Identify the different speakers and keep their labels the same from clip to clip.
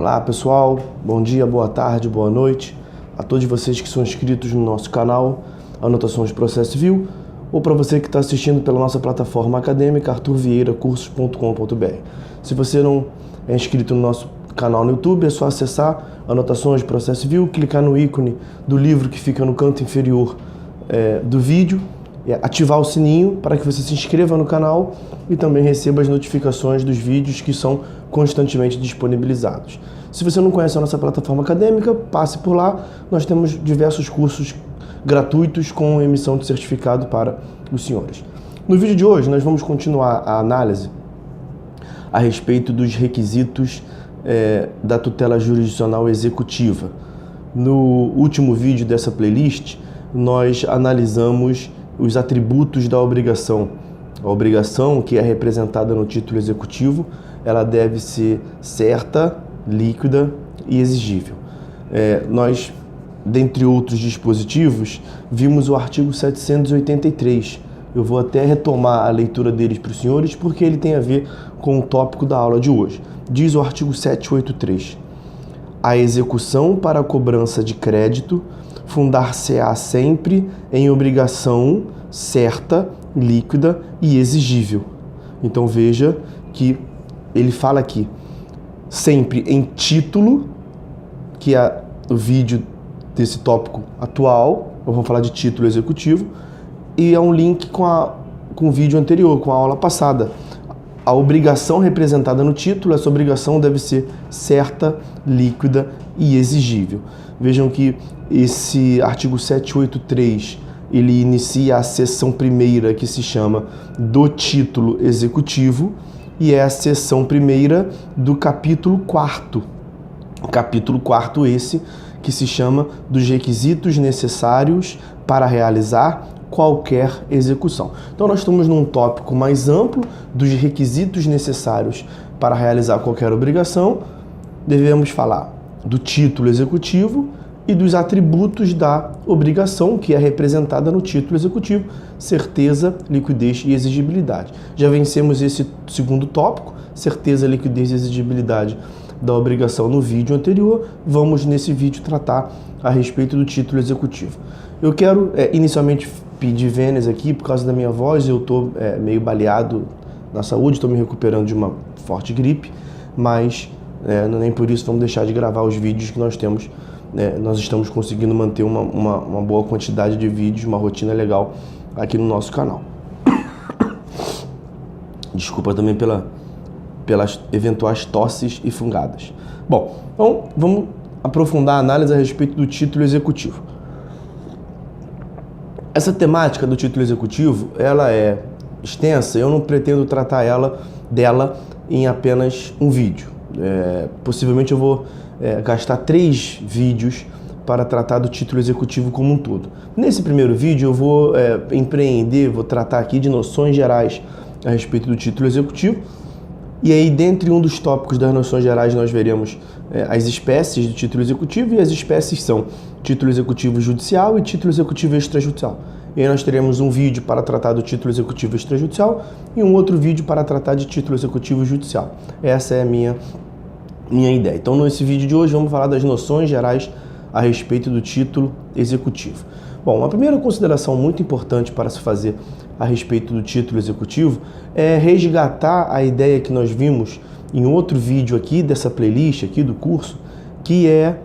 Speaker 1: Olá pessoal, bom dia, boa tarde, boa noite a todos vocês que são inscritos no nosso canal Anotações de Processo Civil ou para você que está assistindo pela nossa plataforma acadêmica arturvieiracursos.com.br. Se você não é inscrito no nosso canal no YouTube, é só acessar Anotações de Processo Civil, clicar no ícone do livro que fica no canto inferior do vídeo, ativar o sininho para que você se inscreva no canal e também receba as notificações dos vídeos que são constantemente disponibilizados. Se você não conhece a nossa plataforma acadêmica, passe por lá. Nós temos diversos cursos gratuitos com emissão de certificado para os senhores. No vídeo de hoje, nós vamos continuar a análise a respeito dos requisitos da tutela jurisdicional executiva. No último vídeo dessa playlist, nós analisamos os atributos da obrigação. A obrigação, que é representada no título executivo, ela deve ser certa, líquida e exigível. Nós, dentre outros dispositivos, vimos o artigo 783. Eu vou até retomar a leitura deles para os senhores, porque ele tem a ver com o tópico da aula de hoje. Diz o artigo 783. A execução para a cobrança de crédito fundar-se-á sempre em obrigação certa, líquida e exigível. Então veja que ele fala aqui sempre em título, que é o vídeo desse tópico atual, eu vou falar de título executivo, e é um link com o vídeo anterior, com a aula passada. A obrigação representada no título, essa obrigação deve ser certa, líquida e exigível. Vejam que esse artigo 783, ele inicia a seção primeira, que se chama do título executivo, e é a seção primeira do capítulo 4º. O capítulo 4º esse que se chama dos requisitos necessários para realizar qualquer execução. Então nós estamos num tópico mais amplo dos requisitos necessários para realizar qualquer obrigação. Devemos falar do título executivo e dos atributos da obrigação, que é representada no título executivo: certeza, liquidez e exigibilidade. Já vencemos esse segundo tópico, certeza, liquidez e exigibilidade da obrigação, no vídeo anterior. Vamos nesse vídeo tratar a respeito do título executivo. Eu quero inicialmente pedir vênias aqui por causa da minha voz. Eu estou meio baleado na saúde, estou me recuperando de uma forte gripe, mas nem por isso vamos deixar de gravar os vídeos que nós temos. Nós estamos conseguindo manter uma boa quantidade de vídeos, uma rotina legal aqui no nosso canal. Desculpa também pelas eventuais tosses e fungadas. Bom, então vamos aprofundar a análise a respeito do título executivo. Essa temática do título executivo, ela é extensa. Eu não pretendo tratar dela em apenas um vídeo. Possivelmente eu vou gastar 3 vídeos para tratar do título executivo como um todo. Nesse primeiro vídeo eu vou vou tratar aqui de noções gerais a respeito do título executivo. E aí, dentre um dos tópicos das noções gerais, nós veremos as espécies do título executivo, e as espécies são título executivo judicial e título executivo extrajudicial. E aí nós teremos um vídeo para tratar do título executivo extrajudicial e um outro vídeo para tratar de título executivo judicial. Essa é a minha ideia. Então, nesse vídeo de hoje, vamos falar das noções gerais a respeito do título executivo. Bom, uma primeira consideração muito importante para se fazer a respeito do título executivo é resgatar a ideia que nós vimos em outro vídeo aqui dessa playlist, aqui do curso, que é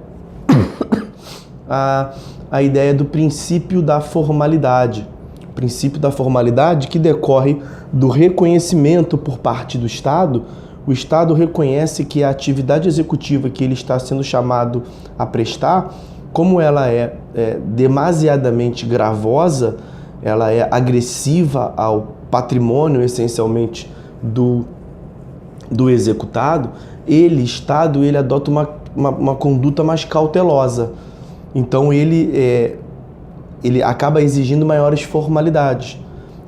Speaker 1: a ideia do princípio da formalidade. O princípio da formalidade que decorre do reconhecimento por parte do Estado. O Estado reconhece que a atividade executiva que ele está sendo chamado a prestar, como ela é demasiadamente gravosa, ela é agressiva ao patrimônio, essencialmente, do executado, Estado, ele adota uma conduta mais cautelosa. Então, ele acaba exigindo maiores formalidades.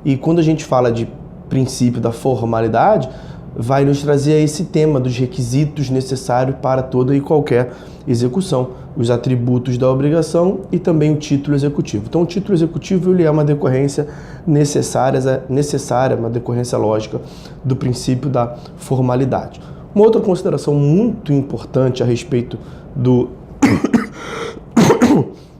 Speaker 1: E quando a gente fala de princípio da formalidade, vai nos trazer esse tema dos requisitos necessários para toda e qualquer execução, os atributos da obrigação e também o título executivo. Então, o título executivo ele é uma decorrência necessária, uma decorrência lógica do princípio da formalidade. Uma outra consideração muito importante a respeito do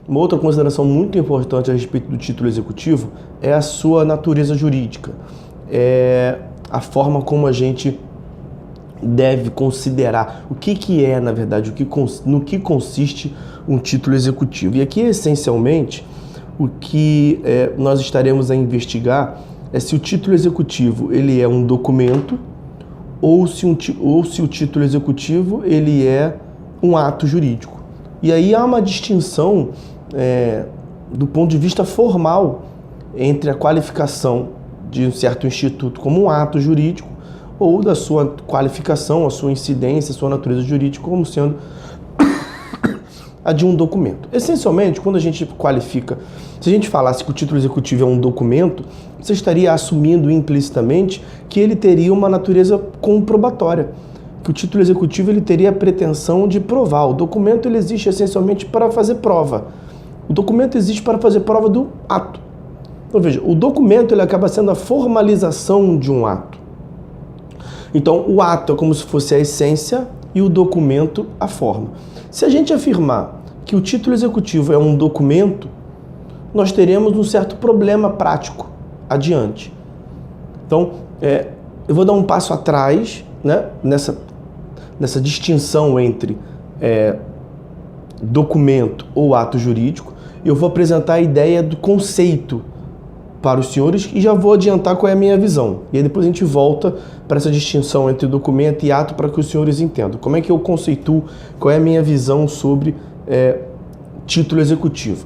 Speaker 1: Uma outra consideração muito importante a respeito do título executivo é a sua natureza jurídica. É a forma como a gente deve considerar o que é, na verdade, no que consiste um título executivo. E aqui, essencialmente, o que nós estaremos a investigar é se o título executivo ele é um documento ou se o título executivo ele é um ato jurídico. E aí há uma distinção do ponto de vista formal entre a qualificação de um certo instituto como um ato jurídico ou da sua qualificação, a sua incidência, a sua natureza jurídica como sendo a de um documento. Essencialmente, quando a gente qualifica, se a gente falasse que o título executivo é um documento, você estaria assumindo implicitamente que ele teria uma natureza comprobatória, que o título executivo ele teria a pretensão de provar. O documento ele existe essencialmente para fazer prova. O documento existe para fazer prova do ato. Então veja, o documento ele acaba sendo a formalização de um ato. Então o ato é como se fosse a essência e o documento a forma. Se a gente afirmar que o título executivo é um documento, nós teremos um certo problema prático adiante. Então, eu vou dar um passo atrás, né, nessa distinção entre documento ou ato jurídico. Eu vou apresentar a ideia do conceito para os senhores e já vou adiantar qual é a minha visão. E aí depois a gente volta para essa distinção entre documento e ato para que os senhores entendam. Como é que eu conceituo, qual é a minha visão sobre título executivo.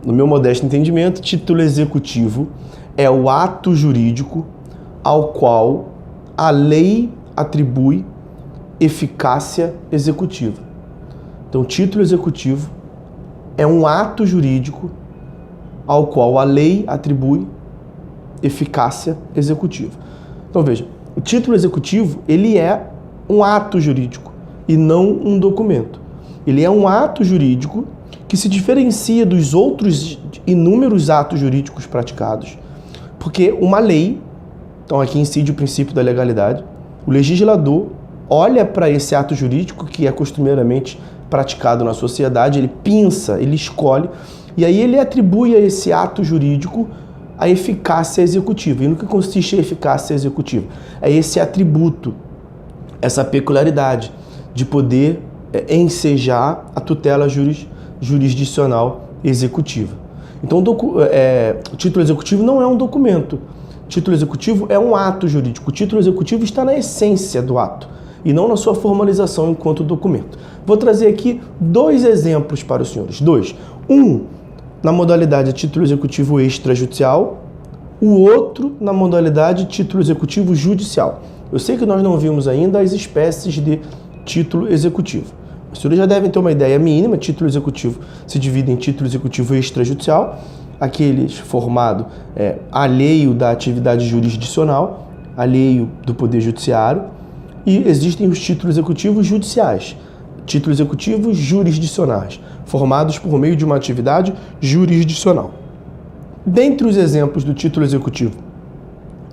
Speaker 1: No meu modesto entendimento, título executivo é o ato jurídico ao qual a lei atribui eficácia executiva. Então, título executivo é um ato jurídico ao qual a lei atribui eficácia executiva. Então veja, o título executivo ele é um ato jurídico e não um documento. Ele é um ato jurídico que se diferencia dos outros inúmeros atos jurídicos praticados, porque uma lei, então aqui incide o princípio da legalidade, o legislador olha para esse ato jurídico que é costumeiramente praticado na sociedade, ele pinça, ele escolhe, e aí ele atribui a esse ato jurídico a eficácia executiva. E no que consiste a eficácia executiva? É esse atributo, essa peculiaridade de poder ensejar a tutela jurisdicional executiva. Então, o título executivo não é um documento. O título executivo é um ato jurídico. O título executivo está na essência do ato e não na sua formalização enquanto documento. Vou trazer aqui 2 exemplos para os senhores. 2. Um na modalidade título executivo extrajudicial, o outro na modalidade título executivo judicial. Eu sei que nós não vimos ainda as espécies de título executivo. Os senhores já devem ter uma ideia mínima. Título executivo se divide em título executivo extrajudicial, aqueles formado alheio da atividade jurisdicional, alheio do poder judiciário, e existem os títulos executivos judiciais, títulos executivos jurisdicionais, formados por meio de uma atividade jurisdicional. Dentre os exemplos do título executivo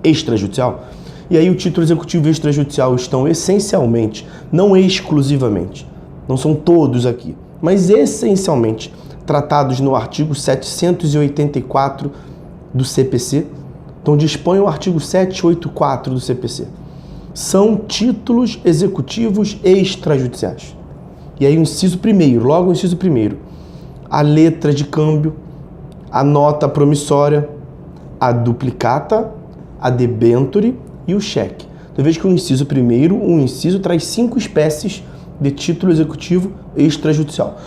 Speaker 1: extrajudicial, e aí o título executivo extrajudicial estão essencialmente, não exclusivamente, não são todos aqui, mas essencialmente tratados no artigo 784 do CPC, então dispõe o artigo 784 do CPC. São títulos executivos extrajudiciais. E aí o inciso primeiro, logo o inciso primeiro, a letra de câmbio, a nota promissória, a duplicata, a debenture e o cheque. Então veja que o inciso primeiro, um inciso traz 5 espécies de título executivo extrajudicial.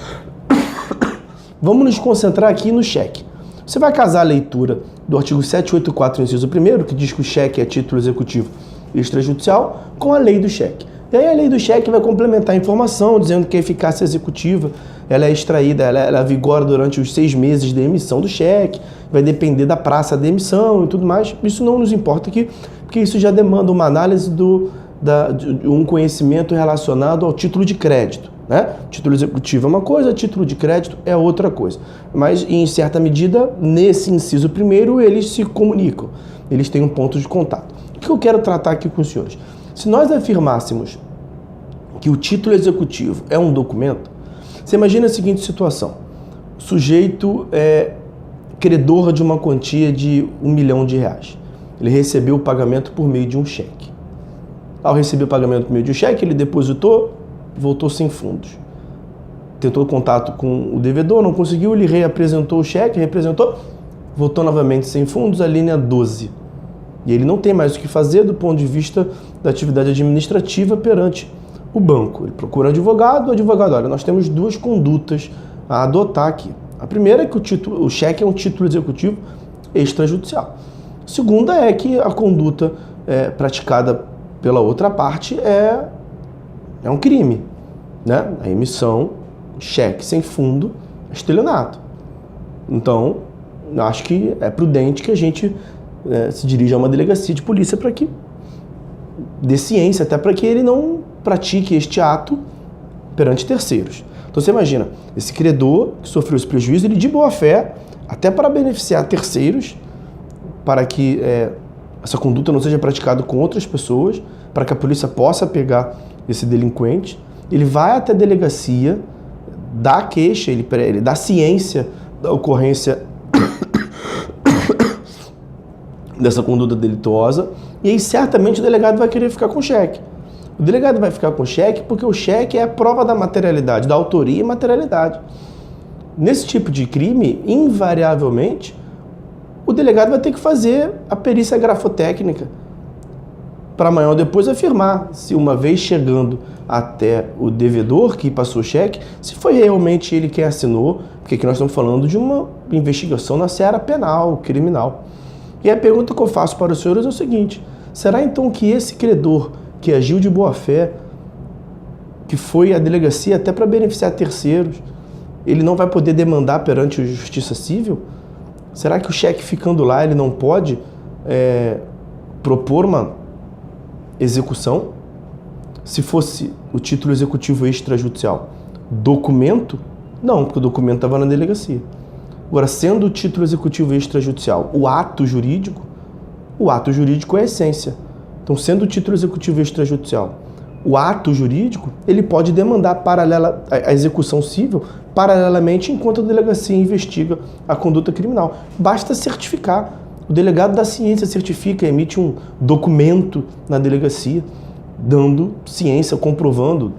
Speaker 1: Vamos nos concentrar aqui no cheque. Você vai casar a leitura do artigo 784, inciso primeiro, que diz que o cheque é título executivo extrajudicial, com a lei do cheque. E aí a lei do cheque vai complementar a informação, dizendo que a eficácia executiva ela é extraída, ela vigora durante os 6 meses de emissão do cheque, vai depender da praça de emissão e tudo mais. Isso não nos importa aqui, porque isso já demanda uma análise de um conhecimento relacionado ao título de crédito, né? Título executivo é uma coisa, título de crédito é outra coisa. Mas, em certa medida, nesse inciso primeiro, eles se comunicam, eles têm um ponto de contato. O que eu quero tratar aqui com os senhores? Se nós afirmássemos que o título executivo é um documento, você imagina a seguinte situação: o sujeito é credor de uma quantia de R$1 milhão. Ele recebeu o pagamento por meio de um cheque. Ao receber o pagamento por meio de um cheque, ele depositou, voltou sem fundos. Tentou contato com o devedor, não conseguiu, ele reapresentou o cheque, representou, voltou novamente sem fundos, a linha 12. E ele não tem mais o que fazer do ponto de vista da atividade administrativa perante o banco. Ele procura o advogado, olha, nós temos duas condutas a adotar aqui. A primeira é que o cheque é um título executivo extrajudicial. A segunda é que a conduta praticada pela outra parte é um crime, né? A emissão de cheque sem fundo é estelionato. Então, acho que é prudente que a gente se dirija a uma delegacia de polícia para que dê ciência, até para que ele não pratique este ato perante terceiros. Então você imagina, esse credor que sofreu esse prejuízo, ele de boa fé, até para beneficiar terceiros, para que essa conduta não seja praticada com outras pessoas, para que a polícia possa pegar esse delinquente, ele vai até a delegacia, dá queixa, ele dá ciência da ocorrência dessa conduta delituosa, e aí certamente o delegado vai querer ficar com o cheque. O delegado vai ficar com o cheque porque o cheque é a prova da materialidade, da autoria e materialidade. Nesse tipo de crime, invariavelmente, o delegado vai ter que fazer a perícia grafotécnica para amanhã ou depois afirmar se, uma vez chegando até o devedor que passou o cheque, se foi realmente ele quem assinou, porque aqui nós estamos falando de uma investigação na seara penal, criminal. E a pergunta que eu faço para os senhores é o seguinte: será então que esse credor que agiu de boa fé, que foi à delegacia até para beneficiar terceiros, ele não vai poder demandar perante a Justiça Civil? Será que o cheque ficando lá ele não pode propor uma execução? Se fosse o título executivo extrajudicial documento, não, porque o documento estava na delegacia. Agora, sendo o título executivo extrajudicial o ato jurídico é a essência. Então, sendo o título executivo extrajudicial o ato jurídico, ele pode demandar a execução civil paralelamente enquanto a delegacia investiga a conduta criminal. Basta certificar. O delegado da ciência certifica, emite um documento na delegacia, dando ciência, comprovando,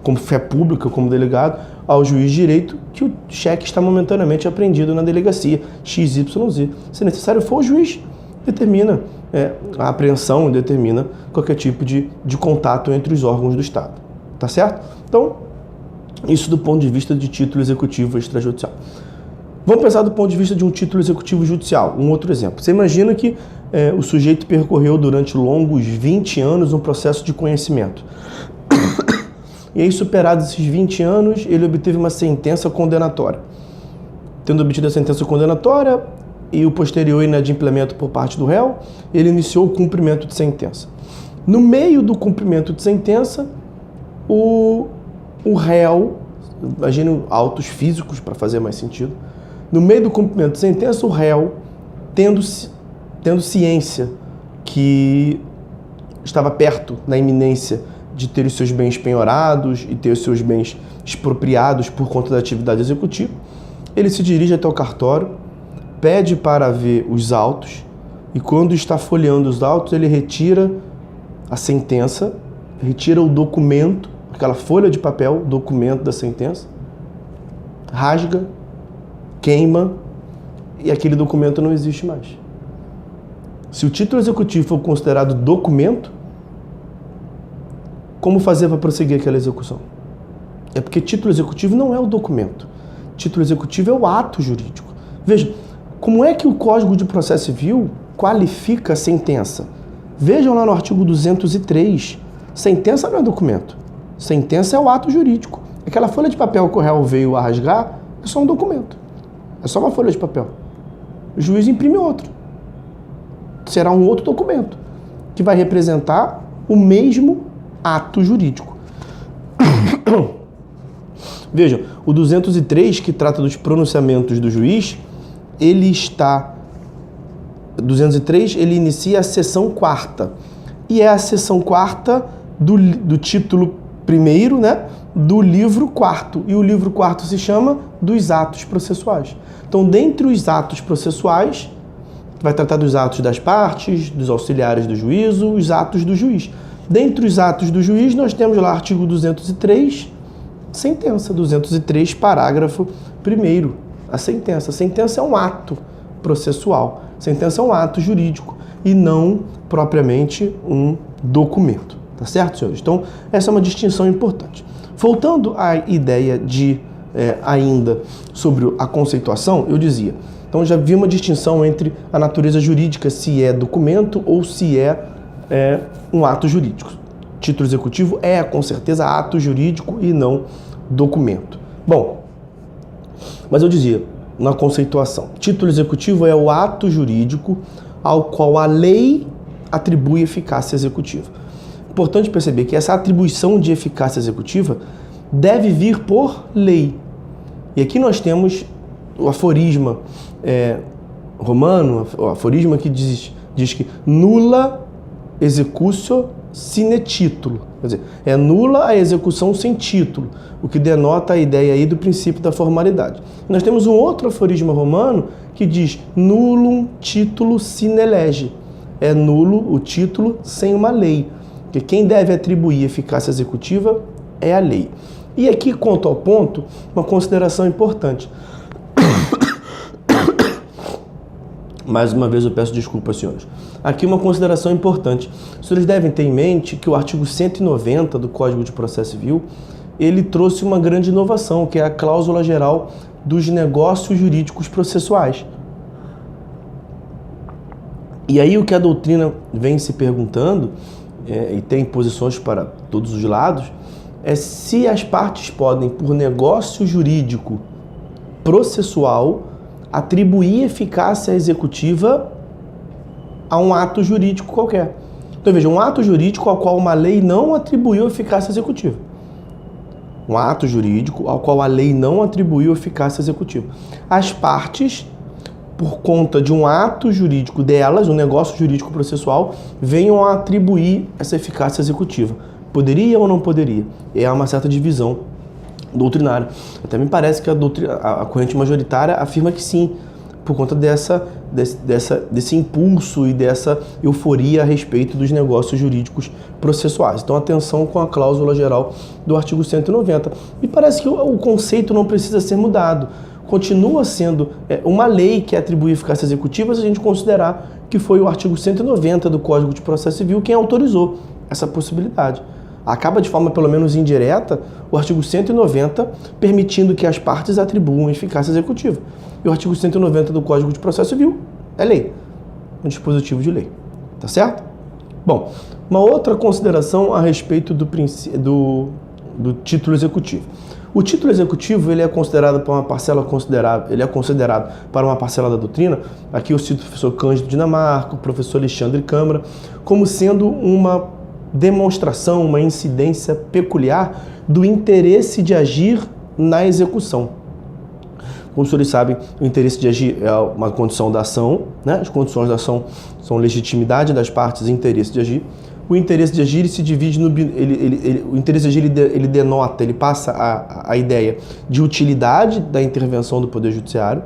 Speaker 1: como fé pública, como delegado, ao juiz de direito que o cheque está momentaneamente apreendido na delegacia XYZ. Se necessário for, o juiz determina a apreensão, determina qualquer tipo de contato entre os órgãos do Estado. Tá certo? Então, isso do ponto de vista de título executivo extrajudicial. Vamos pensar do ponto de vista de um título executivo judicial. Um outro exemplo. Você imagina que o sujeito percorreu durante longos 20 anos um processo de conhecimento. E aí, superados esses 20 anos, ele obteve uma sentença condenatória. Tendo obtido a sentença condenatória e o posterior inadimplemento por parte do réu, ele iniciou o cumprimento de sentença. No meio do cumprimento de sentença, o réu, imagine autos físicos para fazer mais sentido, no meio do cumprimento de sentença, o réu, tendo ciência que estava perto, na iminência de ter os seus bens penhorados e ter os seus bens expropriados por conta da atividade executiva, ele se dirige até o cartório, pede para ver os autos e, quando está folheando os autos, ele retira a sentença, retira o documento, aquela folha de papel, documento da sentença, rasga, queima e aquele documento não existe mais. Se o título executivo for considerado documento, como fazer para prosseguir aquela execução? É porque título executivo não é o documento. Título executivo é o ato jurídico. Veja, como é que o Código de Processo Civil qualifica a sentença? Vejam lá no artigo 203. Sentença não é documento. Sentença é o ato jurídico. Aquela folha de papel que o réu veio a rasgar é só um documento. É só uma folha de papel. O juiz imprime outro. Será um outro documento que vai representar o mesmo ato jurídico. Vejam, o 203, que trata dos pronunciamentos do juiz, 203, ele inicia a seção 4ª. e é a seção 4ª do título 1º, né, do livro 4º. E o livro 4º se chama dos atos processuais. Então, dentre os atos processuais, vai tratar dos atos das partes, dos auxiliares do juízo, os atos do juiz. Dentre os atos do juiz, nós temos lá artigo 203, sentença, 203, parágrafo 1º, a sentença. A sentença é um ato processual, sentença é um ato jurídico e não propriamente um documento, tá certo, senhores? Então, essa é uma distinção importante. Voltando à ideia de, ainda, sobre a conceituação, eu dizia, então já vi uma distinção entre a natureza jurídica, se é documento ou se é um ato jurídico. Título executivo é, com certeza, ato jurídico e não documento. Bom, mas eu dizia, na conceituação, título executivo é o ato jurídico ao qual a lei atribui eficácia executiva. Importante perceber que essa atribuição de eficácia executiva deve vir por lei. E aqui nós temos o aforisma romano, o aforisma que diz que nulla executio sine titulo, quer dizer, é nula a execução sem título, o que denota a ideia aí do princípio da formalidade. E nós temos um outro aforisma romano que diz nullum titulo sine lege, é nulo o título sem uma lei, porque quem deve atribuir eficácia executiva é a lei. E aqui, quanto ao ponto, uma consideração importante. Mais uma vez eu peço desculpas, senhores. Aqui uma consideração importante. Os senhores devem ter em mente que o artigo 190 do Código de Processo Civil, ele trouxe uma grande inovação, que é a cláusula geral dos negócios jurídicos processuais. E aí o que a doutrina vem se perguntando, e tem posições para todos os lados, é se as partes podem, por negócio jurídico processual, atribuir eficácia executiva a um ato jurídico qualquer. Então veja, um ato jurídico ao qual uma lei não atribuiu eficácia executiva. Um ato jurídico ao qual a lei não atribuiu eficácia executiva. As partes, por conta de um ato jurídico delas, um negócio jurídico processual, venham a atribuir essa eficácia executiva. Poderia ou não poderia? É uma certa divisão doutrinária. Até me parece que a corrente majoritária afirma que sim, por conta desse impulso e dessa euforia a respeito dos negócios jurídicos processuais. Então, atenção com a cláusula geral do artigo 190. E parece que o conceito não precisa ser mudado. Continua sendo uma lei que atribui eficácia executiva se a gente considerar que foi o artigo 190 do Código de Processo Civil quem autorizou essa possibilidade. Acaba de forma pelo menos indireta o artigo 190 permitindo que as partes atribuam eficácia executiva. E o artigo 190 do Código de Processo Civil é lei, um dispositivo de lei. Tá certo? Bom, uma outra consideração a respeito do título executivo. O título executivo ele é considerado para uma parcela para uma parcela da doutrina. Aqui eu cito o professor Cândido Dinamarca, o professor Alexandre Câmara, como sendo uma demonstração, uma incidência peculiar do interesse de agir na execução. Como os senhores sabem, o interesse de agir é uma condição da ação, né? As condições da ação são legitimidade das partes e interesse de agir. O interesse de agir ele se divide o interesse de agir ele denota, ele passa a ideia de utilidade da intervenção do Poder Judiciário,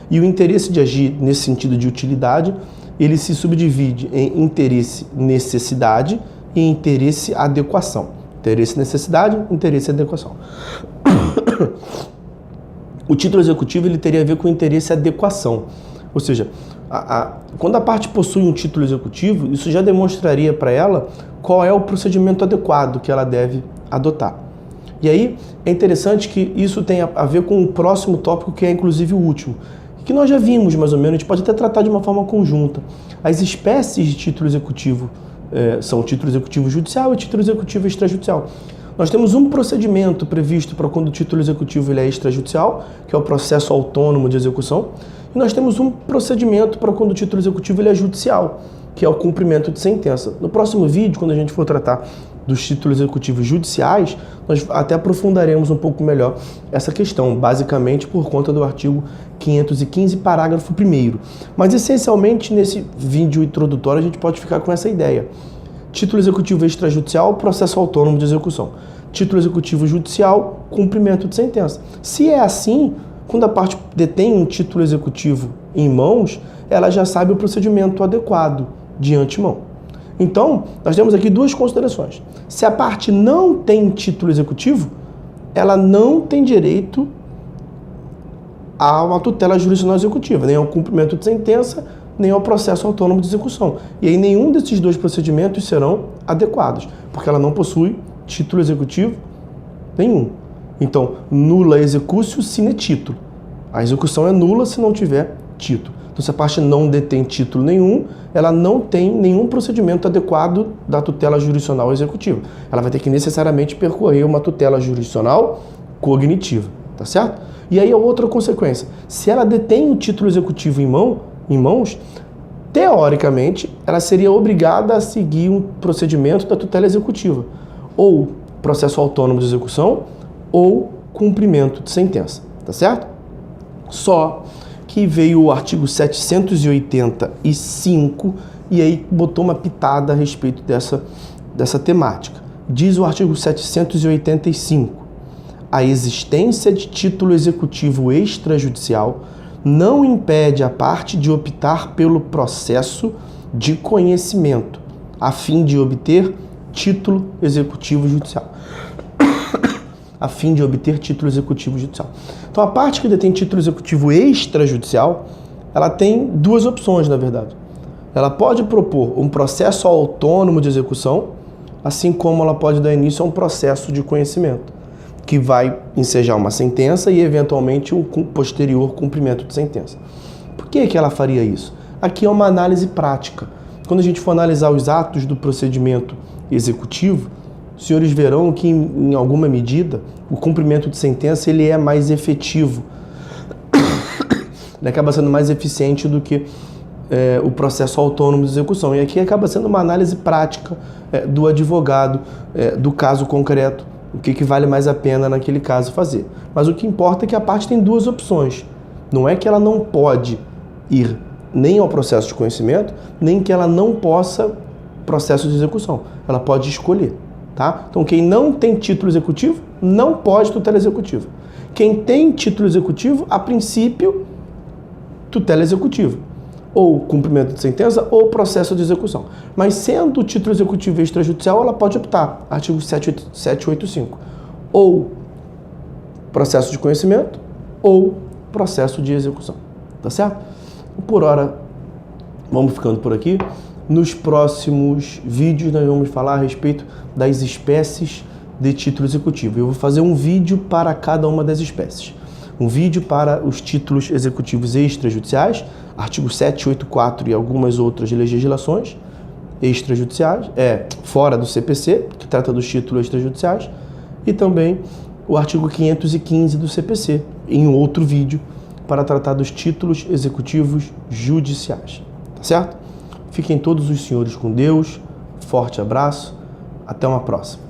Speaker 1: e o interesse de agir nesse sentido de utilidade, ele se subdivide em interesse necessidade e interesse adequação. Interesse necessidade, interesse adequação. O título executivo ele teria a ver com interesse adequação. Ou seja, quando a parte possui um título executivo, isso já demonstraria para ela qual é o procedimento adequado que ela deve adotar. E aí é interessante que isso tenha a ver com o próximo tópico, que é inclusive o último, que nós já vimos mais ou menos, a gente pode até tratar de uma forma conjunta. As espécies de título executivo são título executivo judicial e título executivo extrajudicial. Nós temos um procedimento previsto para quando o título executivo ele é extrajudicial, que é o processo autônomo de execução, e nós temos um procedimento para quando o título executivo ele é judicial, que é o cumprimento de sentença. No próximo vídeo, quando a gente for tratar dos títulos executivos judiciais, nós até aprofundaremos um pouco melhor essa questão, basicamente por conta do artigo 515, parágrafo 1º. Mas, essencialmente, nesse vídeo introdutório, a gente pode ficar com essa ideia. Título executivo extrajudicial, processo autônomo de execução. Título executivo judicial, cumprimento de sentença. Se é assim, quando a parte detém um título executivo em mãos, ela já sabe o procedimento adequado de antemão. Então, nós temos aqui duas considerações. Se a parte não tem título executivo, ela não tem direito a uma tutela jurisdicional executiva, nem ao cumprimento de sentença, nem ao processo autônomo de execução. E aí nenhum desses dois procedimentos serão adequados, porque ela não possui título executivo nenhum. Então, nula executio sine título. A execução é nula se não tiver título. Então, se a parte não detém título nenhum, ela não tem nenhum procedimento adequado da tutela jurisdicional executiva. Ela vai ter que necessariamente percorrer uma tutela jurisdicional cognitiva, tá certo? E aí a outra consequência, se ela detém o título executivo em mãos, teoricamente, ela seria obrigada a seguir um procedimento da tutela executiva, ou processo autônomo de execução, ou cumprimento de sentença, tá certo? Só que veio o artigo 785 e aí botou uma pitada a respeito dessa temática. Diz o artigo 785, a existência de título executivo extrajudicial não impede a parte de optar pelo processo de conhecimento, a fim de obter título executivo judicial. A fim de obter título executivo judicial. Então, a parte que detém título executivo extrajudicial, ela tem duas opções, na verdade. Ela pode propor um processo autônomo de execução, assim como ela pode dar início a um processo de conhecimento, que vai ensejar uma sentença e, eventualmente, um posterior cumprimento de sentença. Por que ela faria isso? Aqui é uma análise prática. Quando a gente for analisar os atos do procedimento executivo, os senhores verão que, em alguma medida, o cumprimento de sentença ele é mais efetivo. Ele acaba sendo mais eficiente do que o processo autônomo de execução. E aqui acaba sendo uma análise prática do advogado, do caso concreto, o que vale mais a pena naquele caso fazer. Mas o que importa é que a parte tem duas opções. Não é que ela não pode ir nem ao processo de conhecimento, nem que ela não possa processo de execução. Ela pode escolher. Tá? Então, quem não tem título executivo, não pode tutela executiva. Quem tem título executivo, a princípio, tutela executiva. Ou cumprimento de sentença, ou processo de execução. Mas sendo o título executivo extrajudicial, ela pode optar, artigo 785. Ou processo de conhecimento, ou processo de execução. Tá certo? Por hora, vamos ficando por aqui. Nos próximos vídeos nós vamos falar a respeito das espécies de título executivo. Eu vou fazer um vídeo para cada uma das espécies. Um vídeo para os títulos executivos extrajudiciais, artigo 784 e algumas outras legislações extrajudiciais, fora do CPC, que trata dos títulos extrajudiciais, e também o artigo 515 do CPC, em outro vídeo, para tratar dos títulos executivos judiciais. Tá certo? Fiquem todos os senhores com Deus, forte abraço, até uma próxima.